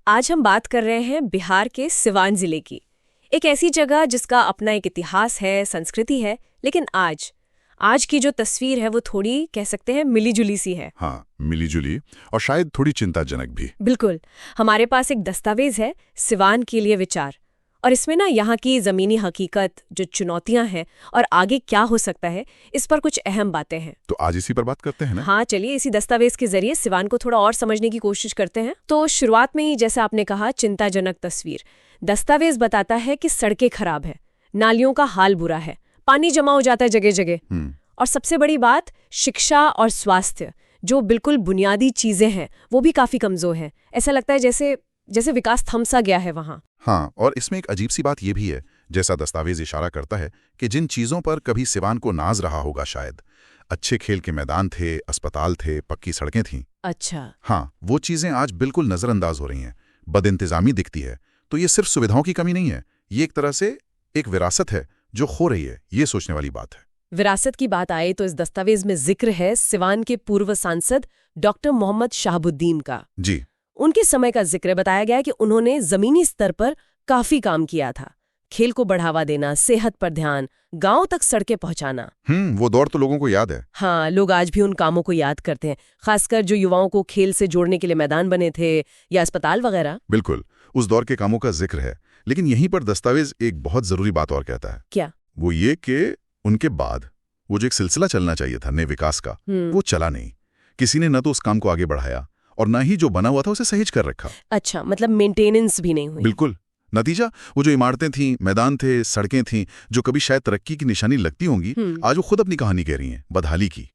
आज हम बात कर रहे हैं बिहार के सिवान जिले की। एक ऐसी जगह जिसका अपना एक इतिहास है, संस्कृति है, लेकिन आज की जो तस्वीर है वो थोड़ी कह सकते हैं मिली-जुली सी है। हाँ, मिली-जुली और शायद थोड़ी चिंताजनक भी। बिल्कुल। हमारे पास एक दस्तावेज है, सिवान के लिए विचार, और इसमें ना यहाँ की ज़मीनी हकीकत, जो चुनौतियां हैं और आगे क्या हो सकता है, इस पर कुछ अहम बातें हैं। तो आज इसी पर बात करते हैं ना? हाँ, चलिए इसी दस्तावेज के जरिए सिवान को थोड़ा और समझने की कोशिश करते हैं। तो शुरुआत में ही जैसे आपने कहा, चिंताजनक तस्वीर। दस्तावेज बताता है कि सड़कें खराब है, नालियों का हाल बुरा है, पानी जमा हो जाता है जगह जगह, और सबसे बड़ी बात शिक्षा और स्वास्थ्य, जो बिल्कुल बुनियादी चीजें हैं, वो भी काफी कमजोर हैं। ऐसा लगता है जैसे विकास थम सा गया है वहाँ। हाँ, और इसमें एक अजीब सी बात यह भी है, जैसा दस्तावेज इशारा करता है कि जिन चीजों पर कभी सिवान को नाज रहा होगा, शायद अच्छे खेल के मैदान थे, अस्पताल थे, पक्की सड़कें थीं। अच्छा। हाँ, वो चीजें आज बिल्कुल नजरअंदाज हो रही हैं, बदइंतजामी दिखती है। तो ये सिर्फ सुविधाओं की कमी नहीं है, ये एक तरह से एक विरासत है जो खो रही है। ये सोचने वाली बात है। विरासत की बात आए तो इस दस्तावेज में जिक्र है सिवान के पूर्व सांसद डॉक्टर मोहम्मद शहाबुद्दीन का। जी। उनके समय का जिक्र बताया गया है कि उन्होंने जमीनी स्तर पर काफी काम किया था। खेल को बढ़ावा देना, सेहत पर ध्यान, गांव तक सड़कें पहुंचाना। वो दौर तो लोगों को याद है। हाँ, लोग आज भी उन कामों को याद करते हैं, खासकर जो युवाओं को खेल से जोड़ने के लिए मैदान बने थे या अस्पताल वगैरह। बिल्कुल, उस दौर के कामों का जिक्र है। लेकिन यहीं पर दस्तावेज एक बहुत जरूरी बात और कहता है। क्या? वो ये कि उनके बाद वो जो एक सिलसिला चलना चाहिए था नए विकास का, वो चला नहीं। किसी ने न तो उस काम को आगे बढ़ाया और न ही जो बना हुआ था उसे सहेज कर रखा। अच्छा, मतलब मेंटेनेंस भी नहीं हुई। बिल्कुल। नतीजा, वो जो इमारतें थीं, मैदान थे, सड़कें थीं, जो कभी शायद तरक्की की निशानी लगती होंगी, आज वो खुद अपनी कहानी कह रही हैं, बदहाली की।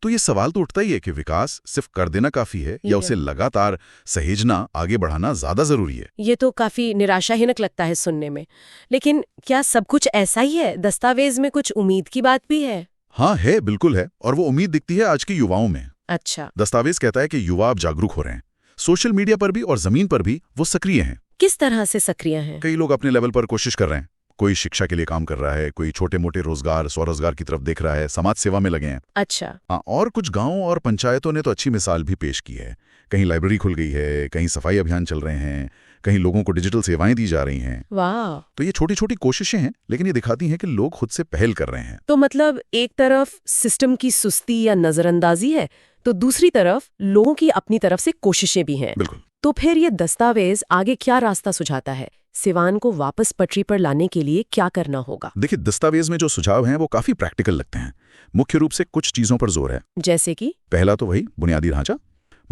तो ये सवाल तो उठता ही है कि विकास सिर्फ कर देना काफी है या उसे लगातार सहेजना, आगे बढ़ाना ज्यादा जरूरी है। ये तो काफी निराशाजनक लगता है सुनने में। लेकिन क्या सब कुछ ऐसा ही है? दस्तावेज में कुछ उम्मीद की बात भी है? हाँ है, बिल्कुल है, और वो उम्मीद दिखती है आज के युवाओं में। अच्छा। दस्तावेज कहता है कि युवा अब जागरूक हो रहे हैं, सोशल मीडिया पर भी और जमीन पर भी वो सक्रिय हैं। किस तरह से सक्रिय हैं? कई लोग अपने लेवल पर कोशिश कर रहे हैं। कोई शिक्षा के लिए काम कर रहा है, कोई छोटे मोटे रोजगार, स्वरोजगार की तरफ देख रहा है, समाज सेवा में लगे हैं। अच्छा। हाँ, और कुछ गांवों और पंचायतों ने तो अच्छी मिसाल भी पेश की है। कहीं लाइब्रेरी खुल गई है, कहीं सफाई अभियान चल रहे हैं, कहीं लोगों को डिजिटल सेवाएं दी जा रही हैं। वाह। तो ये छोटी छोटी कोशिशें हैं, लेकिन ये दिखाती हैं कि लोग खुद से पहल कर रहे हैं। तो मतलब एक तरफ सिस्टम की सुस्ती या नजरअंदाजी है, तो दूसरी तरफ लोगों की अपनी तरफ से कोशिशें भी हैं। बिल्कुल। तो फिर ये दस्तावेज आगे क्या रास्ता सुझाता है? सिवान को वापस पटरी पर लाने के लिए क्या करना होगा? देखिए, दस्तावेज में जो सुझाव हैं वो काफी प्रैक्टिकल लगते हैं। मुख्य रूप से कुछ चीजों पर जोर है। जैसे कि? पहला तो वही बुनियादी ढांचा,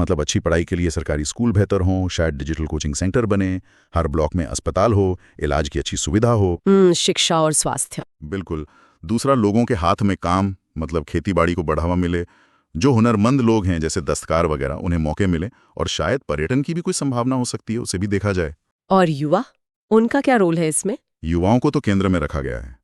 मतलब अच्छी पढ़ाई के लिए सरकारी स्कूल बेहतर हों, शायद डिजिटल कोचिंग सेंटर बने, हर ब्लॉक में अस्पताल हो, इलाज की अच्छी सुविधा हो। शिक्षा और स्वास्थ्य। बिल्कुल। दूसरा, लोगों के हाथ में काम, मतलब खेती बाड़ी को बढ़ावा मिले, जो हुनरमंद लोग हैं जैसे दस्तकार वगैरह, उन्हें मौके मिले, और शायद पर्यटन की भी कोई संभावना हो सकती है, उसे भी देखा जाए। और युवा, उनका क्या रोल है इसमें? युवाओं को तो केंद्र में रखा गया है।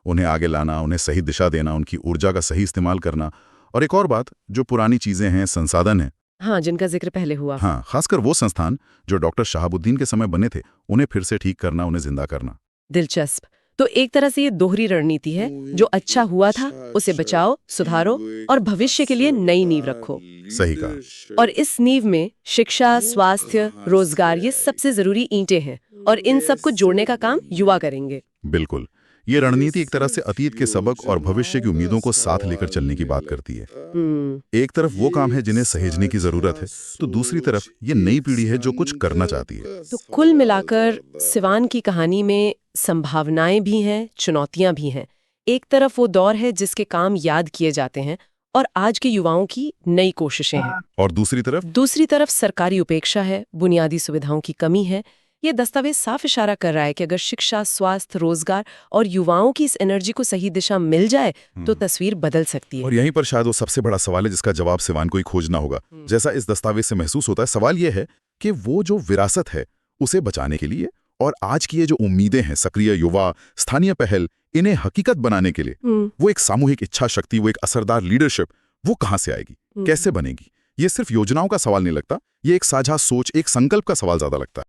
उन्हें आगे लाना, उन्हें सही दिशा देना, उनकी ऊर्जा का सही इस्तेमाल करना, और एक और बात, जो पुरानी चीजें हैं, संसाधन हैं, हाँ, जिनका जिक्र पहले हुआ, हाँ, खासकर वो संस्थान जो डॉक्टर शहाबुद्दीन के समय बने थे, उन्हें फिर से ठीक करना, उन्हें जिंदा करना। दिलचस्प। तो एक तरह से ये दोहरी रणनीति है, जो अच्छा हुआ था उसे बचाओ, सुधारो और भविष्य के लिए नई नींव रखो। सही कहा। और इस नींव में शिक्षा, स्वास्थ्य, रोजगार, ये सबसे जरूरी ईंटें हैं, और इन सब को जोड़ने का काम युवा करेंगे। बिल्कुल। ये रणनीति एक तरह से अतीत के सबक और भविष्य की उम्मीदों को साथ लेकर चलने की बात करती है। एक तरफ वो काम है जिन्हें सहेजने की जरूरत है, तो दूसरी तरफ ये नई पीढ़ी है जो कुछ करना चाहती है। तो कुल मिलाकर सिवान की कहानी में संभावनाएं भी हैं, चुनौतियां भी हैं। एक तरफ वो दौर है जिसके काम याद किए जाते हैं और आज के युवाओं की नई कोशिशें हैं, और दूसरी तरफ सरकारी उपेक्षा है, बुनियादी सुविधाओं की कमी है। ये दस्तावेज साफ इशारा कर रहा है कि अगर शिक्षा, स्वास्थ्य, रोजगार और युवाओं की इस एनर्जी को सही दिशा मिल जाए तो तस्वीर बदल सकती है। और यहीं पर शायद वो सबसे बड़ा सवाल है जिसका जवाब सिवान को ही खोजना होगा। जैसा इस दस्तावेज से महसूस होता है, सवाल ये है कि वो जो विरासत है उसे बचाने के लिए और आज की ये जो उम्मीदें हैं, सक्रिय युवा, स्थानीय पहल, इन्हें हकीकत बनाने के लिए वो एक सामूहिक इच्छा शक्ति, वो एक असरदार लीडरशिप, वो कहाँ से आएगी, कैसे बनेगी? ये सिर्फ योजनाओं का सवाल नहीं लगता, ये एक साझा सोच, एक संकल्प का सवाल ज्यादा लगता है।